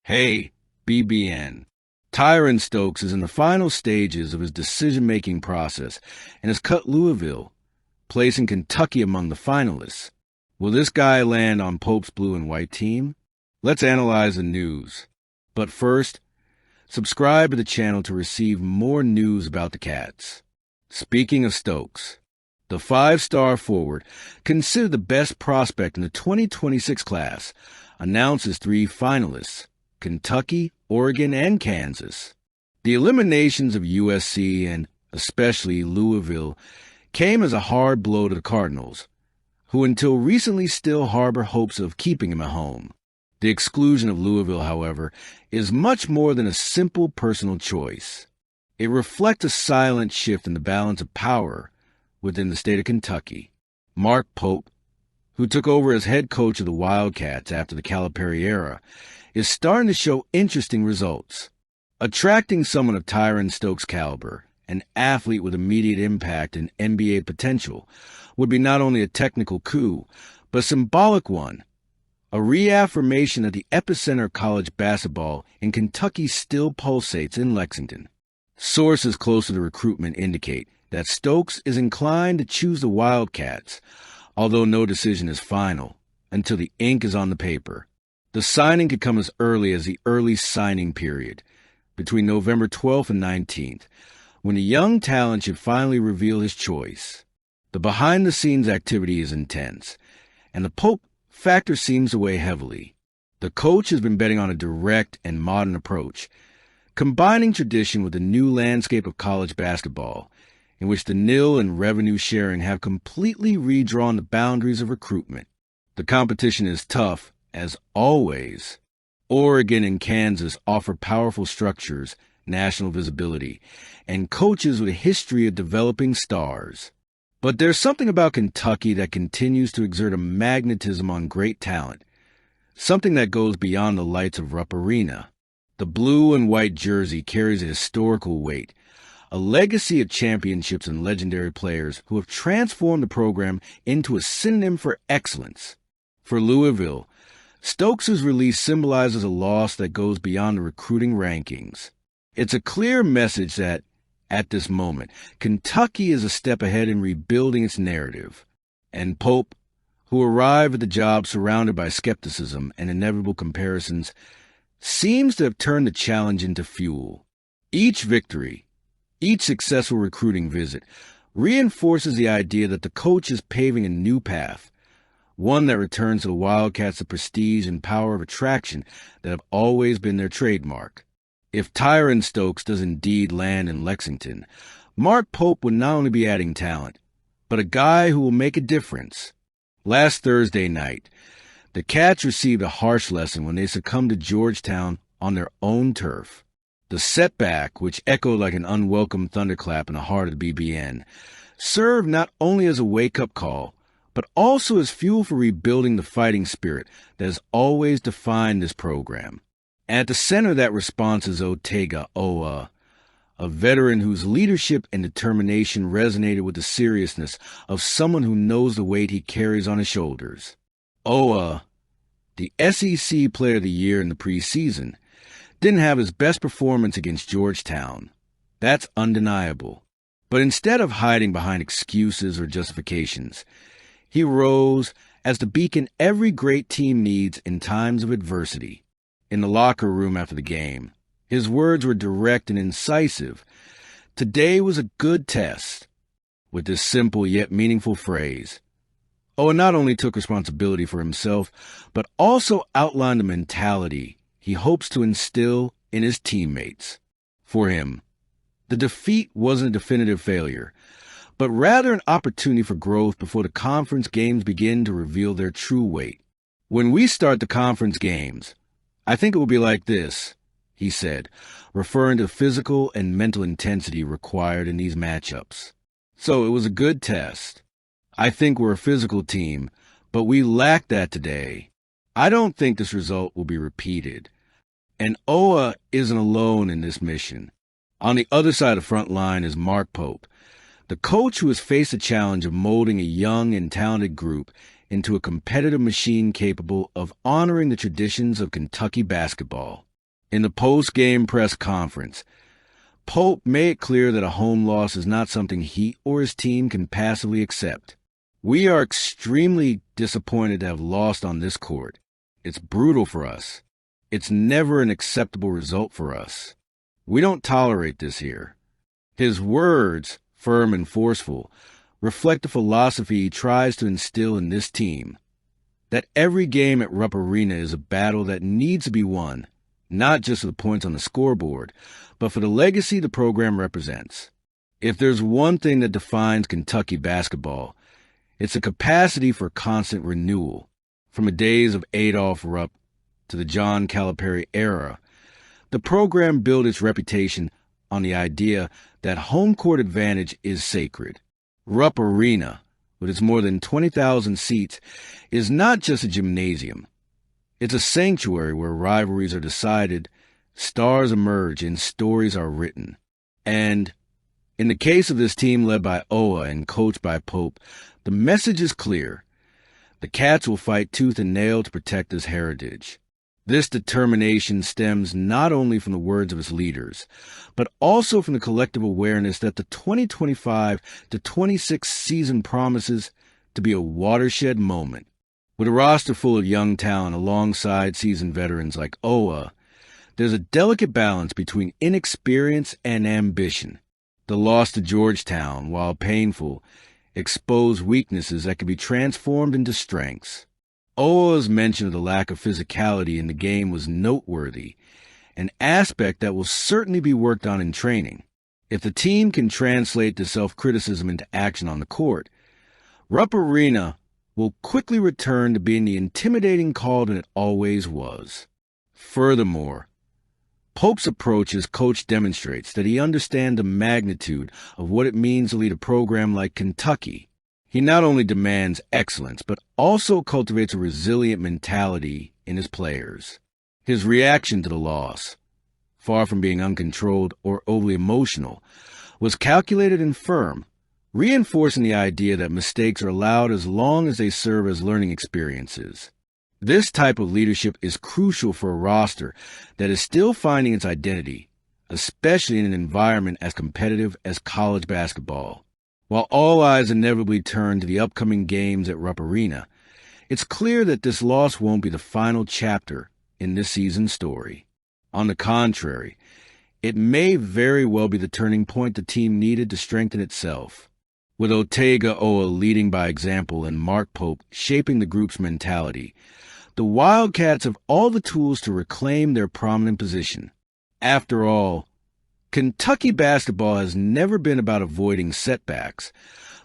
Hey, BBN. Tyron Stokes is in the final stages of his decision-making process and has cut Louisville, placing Kentucky among the finalists. Will this guy land on Pope's blue and white team? Let's analyze the news. But first, subscribe to the channel to receive more news about the Cats. Speaking of Stokes, the five-star forward, considered the best prospect in the 2026 class, announces three finalists: Kentucky, Oregon, and Kansas. The eliminations of USC and especially Louisville came as a hard blow to the Cardinals, who until recently still harbor hopes of keeping him at home. The exclusion of Louisville, however, is much more than a simple personal choice. It reflects a silent shift in the balance of power within the state of Kentucky. Mark Pope, who took over as head coach of the Wildcats after the Calipari era, is starting to show interesting results. Attracting someone of Tyron Stokes' caliber, an athlete with immediate impact and NBA potential, would be not only a technical coup, but a symbolic one, a reaffirmation that the epicenter of college basketball in Kentucky still pulsates in Lexington. Sources close to the recruitment indicate that Stokes is inclined to choose the Wildcats, although no decision is final until the ink is on the paper. The signing could come as early as the early signing period, between November 12th and 19th, when the young talent should finally reveal his choice. The behind-the-scenes activity is intense, and the Pope factor seems to weigh heavily. The coach has been betting on a direct and modern approach, combining tradition with the new landscape of college basketball, in which the NIL and revenue sharing have completely redrawn the boundaries of recruitment. The competition is tough, as always. Oregon and Kansas offer powerful structures, national visibility, and coaches with a history of developing stars. But there's something about Kentucky that continues to exert a magnetism on great talent, something that goes beyond the lights of Rupp Arena. The blue and white jersey carries a historical weight, a legacy of championships and legendary players who have transformed the program into a synonym for excellence. For Louisville, Stokes' release symbolizes a loss that goes beyond the recruiting rankings. It's a clear message that, at this moment, Kentucky is a step ahead in rebuilding its narrative. And Pope, who arrived at the job surrounded by skepticism and inevitable comparisons, seems to have turned the challenge into fuel. Each victory, each successful recruiting visit, reinforces the idea that the coach is paving a new path, one that returns to the Wildcats the prestige and power of attraction that have always been their trademark. If Tyron Stokes does indeed land in Lexington, Mark Pope would not only be adding talent, but a guy who will make a difference. Last Thursday night, the Cats received a harsh lesson when they succumbed to Georgetown on their own turf. The setback, which echoed like an unwelcome thunderclap in the heart of the BBN, served not only as a wake-up call, but also as fuel for rebuilding the fighting spirit that has always defined this program. And at the center of that response is Otega Owa, a veteran whose leadership and determination resonated with the seriousness of someone who knows the weight he carries on his shoulders. Owa, the SEC Player of the Year in the preseason, didn't have his best performance against Georgetown. That's undeniable. But instead of hiding behind excuses or justifications, he rose as the beacon every great team needs in times of adversity. In the locker room after the game, his words were direct and incisive. Today was a good test. With this simple yet meaningful phrase, Owen not only took responsibility for himself, but also outlined the mentality he hopes to instill in his teammates. For him, the defeat wasn't a definitive failure, but rather an opportunity for growth before the conference games begin to reveal their true weight. When we start the conference games, I think it will be like this, he said, referring to the physical and mental intensity required in these matchups. So it was a good test. I think we're a physical team, but we lack that today. I don't think this result will be repeated. And Owa isn't alone in this mission. On the other side of the front line is Mark Pope, the coach who has faced the challenge of molding a young and talented group into a competitive machine capable of honoring the traditions of Kentucky basketball. In the post-game press conference, Pope made it clear that a home loss is not something he or his team can passively accept. "We are extremely disappointed to have lost on this court. It's brutal for us. It's never an acceptable result for us. We don't tolerate this here." His words, firm and forceful, reflect the philosophy he tries to instill in this team, that every game at Rupp Arena is a battle that needs to be won, not just for the points on the scoreboard, but for the legacy the program represents. If there's one thing that defines Kentucky basketball, it's a capacity for constant renewal. From the days of Adolph Rupp to the John Calipari era, the program built its reputation on the idea that home court advantage is sacred. Rupp Arena, with its more than 20,000 seats, is not just a gymnasium. It's a sanctuary where rivalries are decided, stars emerge, and stories are written. And in the case of this team led by Oa and coached by Pope, the message is clear. The Cats will fight tooth and nail to protect this heritage. This determination stems not only from the words of its leaders, but also from the collective awareness that the 2025-26 season promises to be a watershed moment. With a roster full of young talent alongside seasoned veterans like Oa, there's a delicate balance between inexperience and ambition. The loss to Georgetown, while painful, exposed weaknesses that can be transformed into strengths. Oa's mention of the lack of physicality in the game was noteworthy, an aspect that will certainly be worked on in training. If the team can translate the self-criticism into action on the court, Rupp Arena will quickly return to being the intimidating Cauldron it always was. Furthermore, Pope's approach as coach demonstrates that he understands the magnitude of what it means to lead a program like Kentucky. He not only demands excellence, but also cultivates a resilient mentality in his players. His reaction to the loss, far from being uncontrolled or overly emotional, was calculated and firm, reinforcing the idea that mistakes are allowed as long as they serve as learning experiences. This type of leadership is crucial for a roster that is still finding its identity, especially in an environment as competitive as college basketball. While all eyes inevitably turn to the upcoming games at Rupp Arena, it's clear that this loss won't be the final chapter in this season's story. On the contrary, it may very well be the turning point the team needed to strengthen itself. With Otega Oa leading by example and Mark Pope shaping the group's mentality, the Wildcats have all the tools to reclaim their prominent position. After all, Kentucky basketball has never been about avoiding setbacks,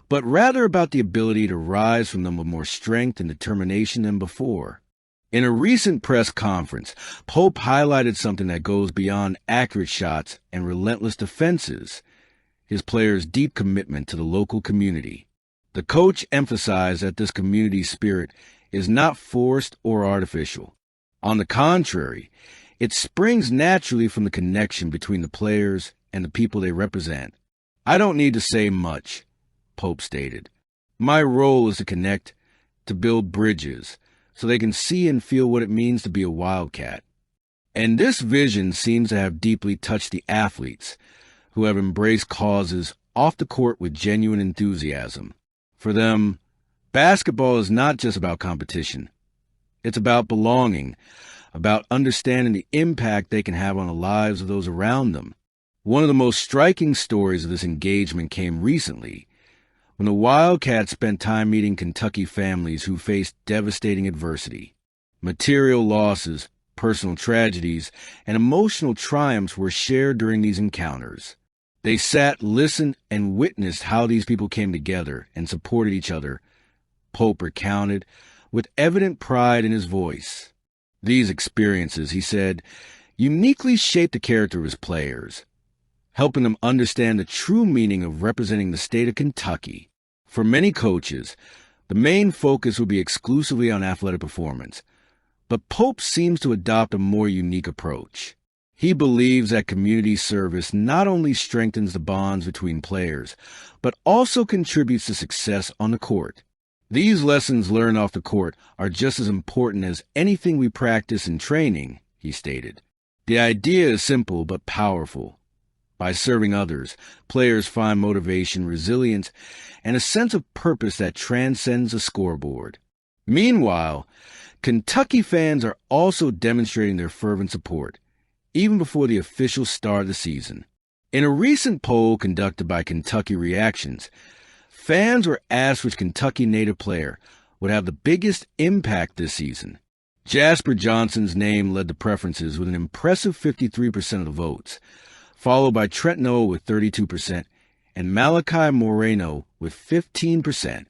but rather about the ability to rise from them with more strength and determination than before. In a recent press conference, Pope highlighted something that goes beyond accurate shots and relentless defenses: his players' deep commitment to the local community. The coach emphasized that this community spirit is not forced or artificial. On the contrary, it springs naturally from the connection between the players and the people they represent. "I don't need to say much," Pope stated. "My role is to connect, to build bridges, so they can see and feel what it means to be a Wildcat." And this vision seems to have deeply touched the athletes, who have embraced causes off the court with genuine enthusiasm. For them, basketball is not just about competition. It's about belonging, about understanding the impact they can have on the lives of those around them. One of the most striking stories of this engagement came recently, when the Wildcats spent time meeting Kentucky families who faced devastating adversity. Material losses, personal tragedies, and emotional triumphs were shared during these encounters. They sat, listened, and witnessed how these people came together and supported each other, Pope recounted, with evident pride in his voice. These experiences, he said, uniquely shaped the character of his players, helping them understand the true meaning of representing the state of Kentucky. For many coaches, the main focus would be exclusively on athletic performance, but Pope seems to adopt a more unique approach. He believes that community service not only strengthens the bonds between players, but also contributes to success on the court. These lessons learned off the court are just as important as anything we practice in training, he stated. The idea is simple but powerful. By serving others, players find motivation, resilience, and a sense of purpose that transcends a scoreboard. Meanwhile, Kentucky fans are also demonstrating their fervent support, even before the official start of the season. In a recent poll conducted by Kentucky Reactions, fans were asked which Kentucky native player would have the biggest impact this season. Jasper Johnson's name led the preferences with an impressive 53% of the votes, followed by Trent Noah with 32% and Malachi Moreno with 15%.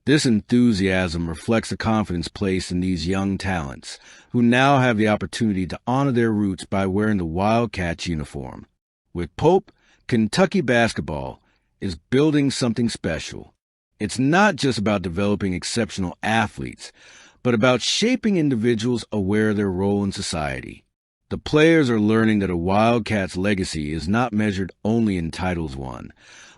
This enthusiasm reflects the confidence placed in these young talents, who now have the opportunity to honor their roots by wearing the Wildcats uniform. With Pope, Kentucky basketball is building something special. It's not just about developing exceptional athletes, but about shaping individuals aware of their role in society. The players are learning that a Wildcats legacy is not measured only in titles won,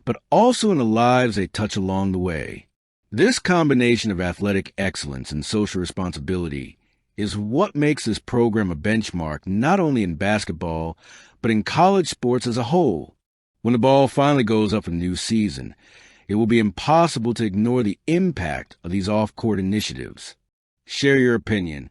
but also in the lives they touch along the way. This combination of athletic excellence and social responsibility is what makes this program a benchmark not only in basketball, but in college sports as a whole. When the ball finally goes up for the new season, it will be impossible to ignore the impact of these off-court initiatives. Share your opinion.